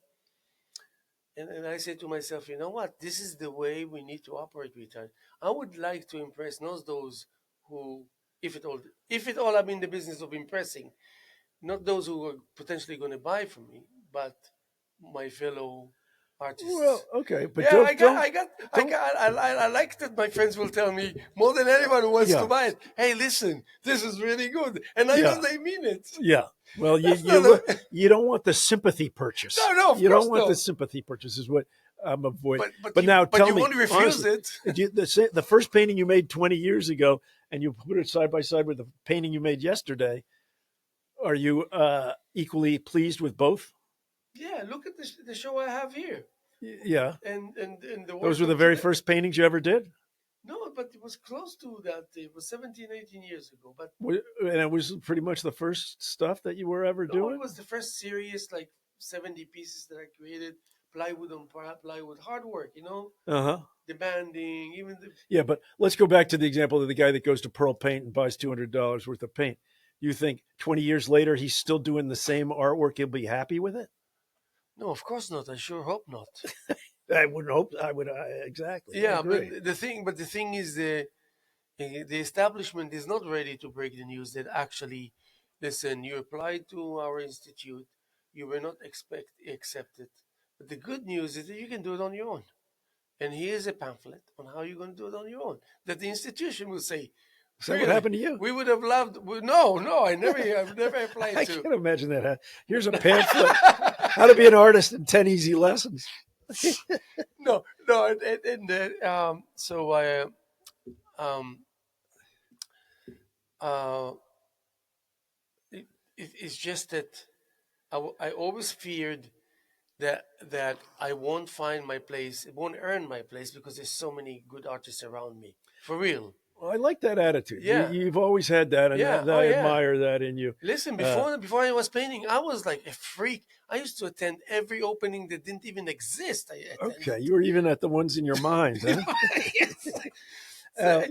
And I say to myself, you know what? This is the way we need to operate with her. I would like to impress not those who, if at all, I'm in the business of impressing, not those who are potentially going to buy from me, but my fellow Well, artists. okay, but Yeah, don't. I like that my friends will tell me more than anyone who wants to Yeah, buy it. Hey, listen, this is really good, and I know yeah, they mean it. yeah. Well, That's not a, you don't want the sympathy purchase. no, of You don't course want the no. sympathy purchase is what I'm avoiding. But But now tell you me won't refuse honestly, it. the first painting you made 20 years ago, and you put it side by side with the painting you made yesterday, are you equally pleased with both? Yeah, look at the show I have here, Yeah, and the those work were the of very today. first paintings you ever did. No, but it was close to that. It was 17, 18 years ago. But And it was pretty much the first stuff that you were ever no, it doing. was the first serious, like 70 pieces that I created, plywood on plywood, hard work, Uh huh. demanding, even the. Yeah, but let's go back to the example of the guy that goes to Pearl Paint and buys $200 worth of paint. You think 20 years later he's still doing the same artwork? He'll be happy with it? No, of course not. I sure hope not. I wouldn't hope. I would. Exactly. I Yeah, agree. but the thing is, the establishment is not ready to break the news that actually, listen, you applied to our institute, you were not accepted. But the good news is that you can do it on your own. And here's a pamphlet on how you're going to do it on your own. That the institution will say, Is that what really, happened to you? we would have loved. No, I've never applied I to. can't imagine that. Here's a pamphlet: How to be an artist in 10 easy lessons. No, so I, um, uh, it's just that I always feared that I won't find my place, won't earn my place because there's so many good artists around me. For real. Well, I like that attitude. Yeah. You've always had that, and Yeah. Oh I yeah. admire that in you. Listen, Uh, before I was painting, I was like a freak. I used to attend every opening that didn't even exist. I okay, attended. you were even at the ones in your mind, huh? Yes. Uh,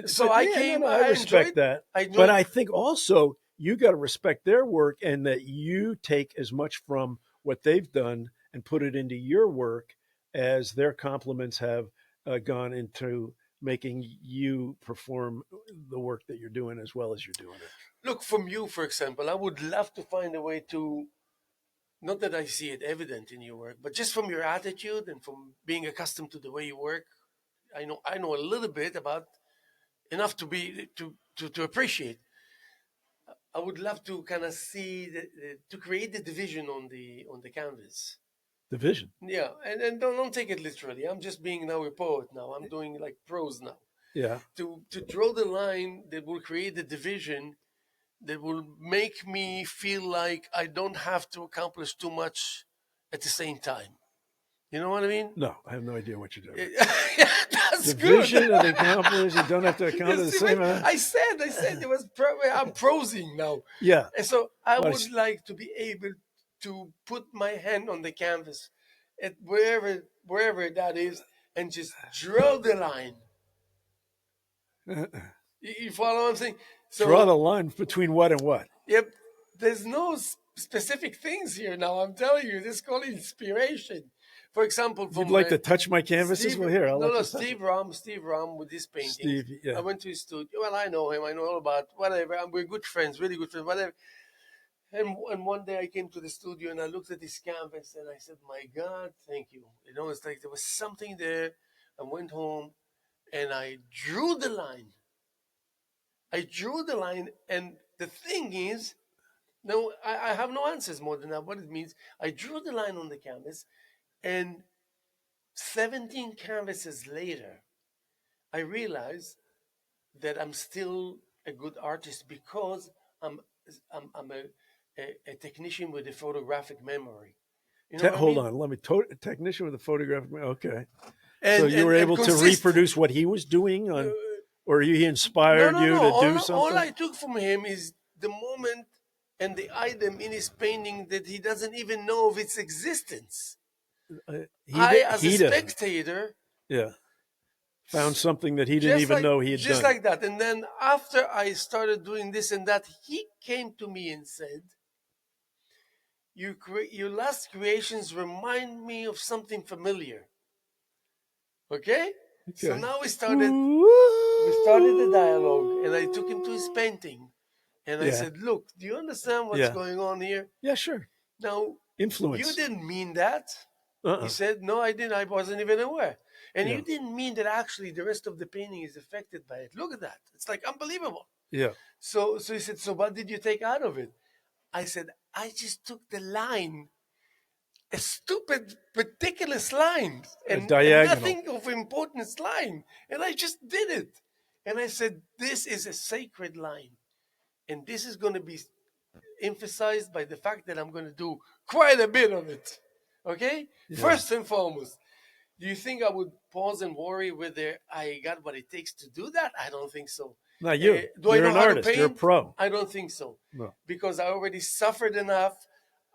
So, but I yeah, came. I I respect that. I But enjoyed. I think also you got to respect their work and that you take as much from what they've done and put it into your work as their compliments have gone into making you perform the work that you're doing as well as you're doing it. Look, from you, for example, I would love to find a way to. Not that I see it evident in your work, but just from your attitude and from being accustomed to the way you work, I know a little bit about enough to be to appreciate. I would love to kind of see to create the division on the canvas. Division. Yeah, and don't take it literally. I'm just being now a poet now. I'm doing like prose now. Yeah. To draw the line that will create the division that will make me feel like I don't have to accomplish too much at the same time. You know what I mean? No, I have no idea what you're doing. Yeah, that's good. Division and accomplish. You don't have to accomplish You the see, same. I said it was. I'm prosing now. Yeah. And so I Well, would like to be able to put my hand on the canvas at wherever that is and just draw the line. You follow what I'm saying? draw So, the line between what and what. yep, there's no specific things here now. I'm telling you, this is called inspiration. For example, You'd from like to touch my canvases? Steve, Well, here, I'll no, let no, you touch it. Steve Ram with his paintings. Steve, I yeah. went to his studio. Well, I know him. I know all about whatever. And we're good friends, really good friends, whatever. And one day I came to the studio and I looked at his canvas and I said, "My God, thank you." You know, it's like there was something there. I went home and I drew the line. I drew the line, and the thing is, no, I have no answers more than that. What it means, I drew the line on the canvas, and 17 canvases later, I realized that I'm still a good artist because I'm I'm a technician with a photographic memory. You know what I Hold mean? on. Let me technician with a photograph. Okay. So And you were and able to consist. reproduce what he was doing on, or he No, inspired no, you no. to do All something? I took from him is the moment and the item in his painting that he doesn't even know of its existence. I, as a He doesn't. spectator, Yeah. Found something that he didn't even know he had just done. like that. And then after I started doing this and that, he came to me and said, your last creations remind me of something familiar. Okay? So Okay. now we started the dialogue, and I took him to his painting, and I Yeah. said, "Look, do you understand what's Yeah. going on here? Yeah, sure. Now, you Influence. didn't mean that." He Uh-uh. said, "No, I didn't. I wasn't even aware." And Yeah. you didn't mean that actually the rest of the painting is affected by it. Look at that. It's like unbelievable. Yeah. So he said, "So what did you take out of it?" I said, "I just took the line, a stupid, ridiculous line, A and diagonal. nothing of importance line. And I just did it." And I said, "This is a sacred line. And this is going to be emphasized by the fact that I'm going to do quite a bit of it." Okay? Yeah. First and foremost. Do you think I would pause and worry whether I got what it takes to do that? I don't think so. Not you. Do I You're know an how to artist. You're a paint? pro. I don't think so. No. Because I already suffered enough.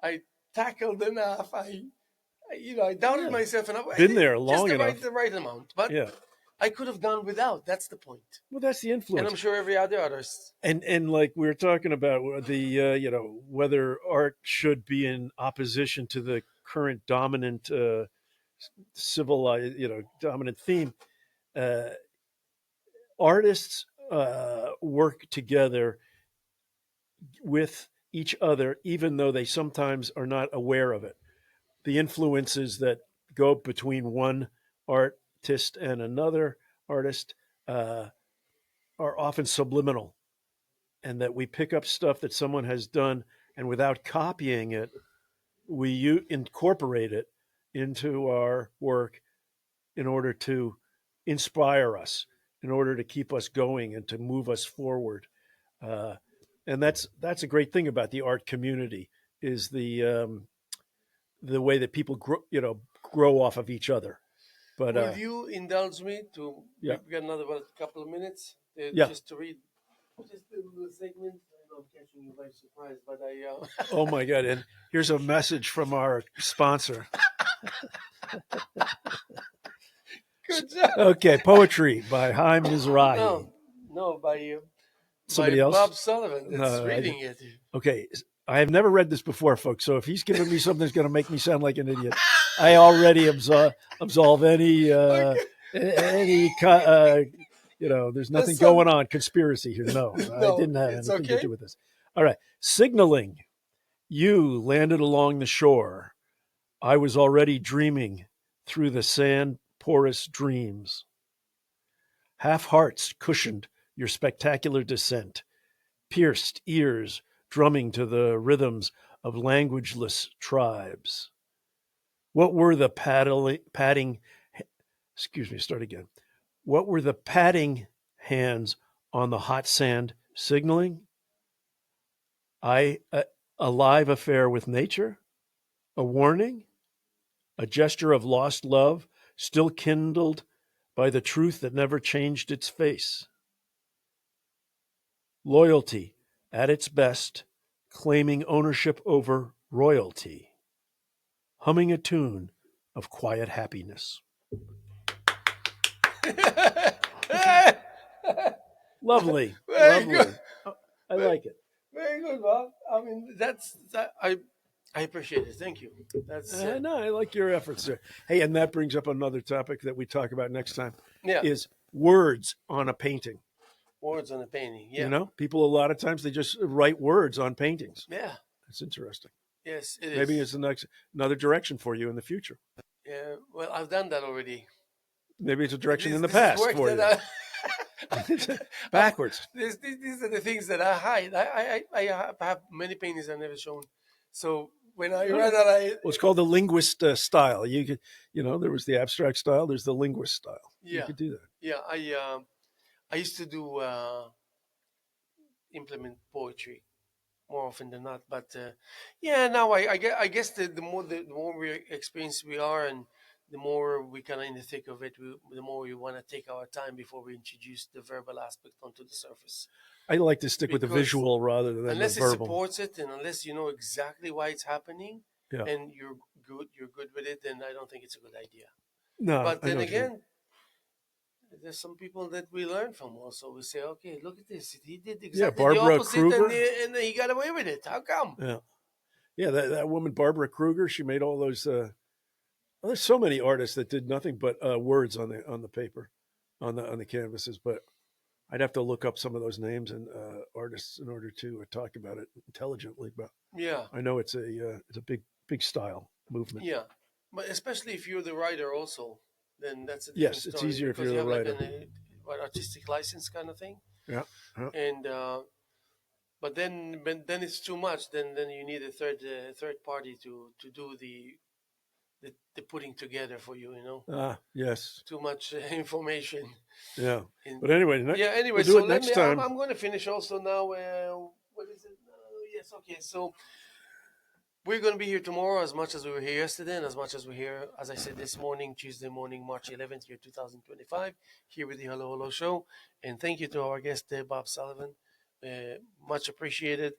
I tackled enough. I doubted Yeah. myself enough. Been there long just enough. the right amount. But Yeah. I could have gone without. That's the point. Well, that's the And influence. I'm sure every other artist. And like we were talking about the whether art should be in opposition to the current dominant civilized dominant theme. Uh, Artists work together with each other, even though they sometimes are not aware of it. The influences that go between one artist and another artist are often subliminal, and that we pick up stuff that someone has done, and without copying it, we incorporate it into our work in order to inspire us, in order to keep us going and to move us forward. Uh, and that's a great thing about the art community is the way that people grow off of each other. But Will you indulge me to? yeah, We've got another couple of minutes yeah. just to read just a little segment. I know I'm catching you by surprise, but Oh my God! And here's a message from our sponsor. Good job. Okay, poetry by Haim Mizrahi. No, by Somebody else? Bob Sullivan that's No, reading it. Okay, I have never read this before, folks. So if he's giving me something that's going to make me sound like an idiot, I already absolve any there's nothing going on conspiracy here. No, I didn't have anything to do with this. All right, signaling. You landed along the shore. I was already dreaming through the sand porous dreams. Half hearts cushioned your spectacular descent, pierced ears drumming to the rhythms of languageless tribes. What were the padding, excuse me, start again. What were the patting hands on the hot sand signaling? A live affair with nature? A warning? A gesture of lost love, still kindled by the truth that never changed its face? Loyalty, at its best, claiming ownership over royalty, humming a tune of quiet happiness. Lovely. Very lovely. good. I like it. Very good, Bob. I mean, I appreciate it. Thank you. That's No, I like your efforts there. Hey, and that brings up another topic that we talk about next time. Yeah. Is words on a painting. Words on a painting. Yeah. You know, people a lot of times they just write words on paintings. Yeah. That's interesting. Yes, it is. Maybe it's another direction for you in the future. Yeah. Well, I've done that already. Maybe it's a direction in the past for you. Backwards. These are the things that I hide. I have many paintings I've never shown. So when I read that, well, it's called the linguist style. You could, there was the abstract style. There's the linguist style. Yeah. You could do that. Yeah. I used to do implement poetry more often than not. But now I guess the more we experienced we are, and the more we kind of in the thick of it, the more we want to take our time before we introduce the verbal aspect onto the surface. I like to stick with the visual rather than unless the verbal. It supports it, and unless you know exactly why it's happening, and you're good with it, then I don't think it's a good idea. No, but then again, there's some people that we learn from also. We say, okay, look at this. He did exactly the opposite, and he got away with it. How come? Yeah, that woman Barbara Kruger, she made all those. Well, there's so many artists that did nothing but words on the paper, on the canvases. But I'd have to look up some of those names and artists in order to talk about it intelligently. But Yeah, I know it's a big style movement. yeah. But especially if you're the writer also, then that's a different Yes, it's story easier if because you're you the have like writer. an what, artistic license kind of thing. Yeah, yeah. And but then it's too much. Then you need a third party to do the putting together for you. You know, Yes, too much information. yeah. In But anyway, Yeah. we'll Anyway, do so it let next me. I'm, time. I'm going to finish also now. What is it? Yes. Okay. So we're going to be here tomorrow as much as we were here yesterday, and as much as we're here, as I said, this morning, Tuesday morning, March 11th, year 2025, here with the Hello Hello Show. And thank you to our guest, Bob Sullivan. Much appreciated.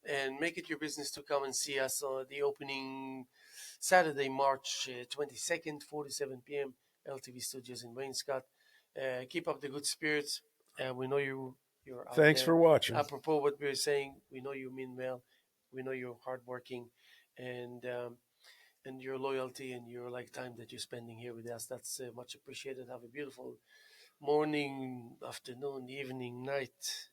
And make it your business to come and see us on the opening Saturday, March 22nd, 4 to 7 p.m., LTV Studios in Wainscott. Keep up the good spirits. We know you're out Thanks there. for watching. Apropos what we were saying, we know you mean well. We know you're hardworking, and your loyalty and your like time that you're spending here with us. That's much appreciated. Have a beautiful morning, afternoon, evening, night.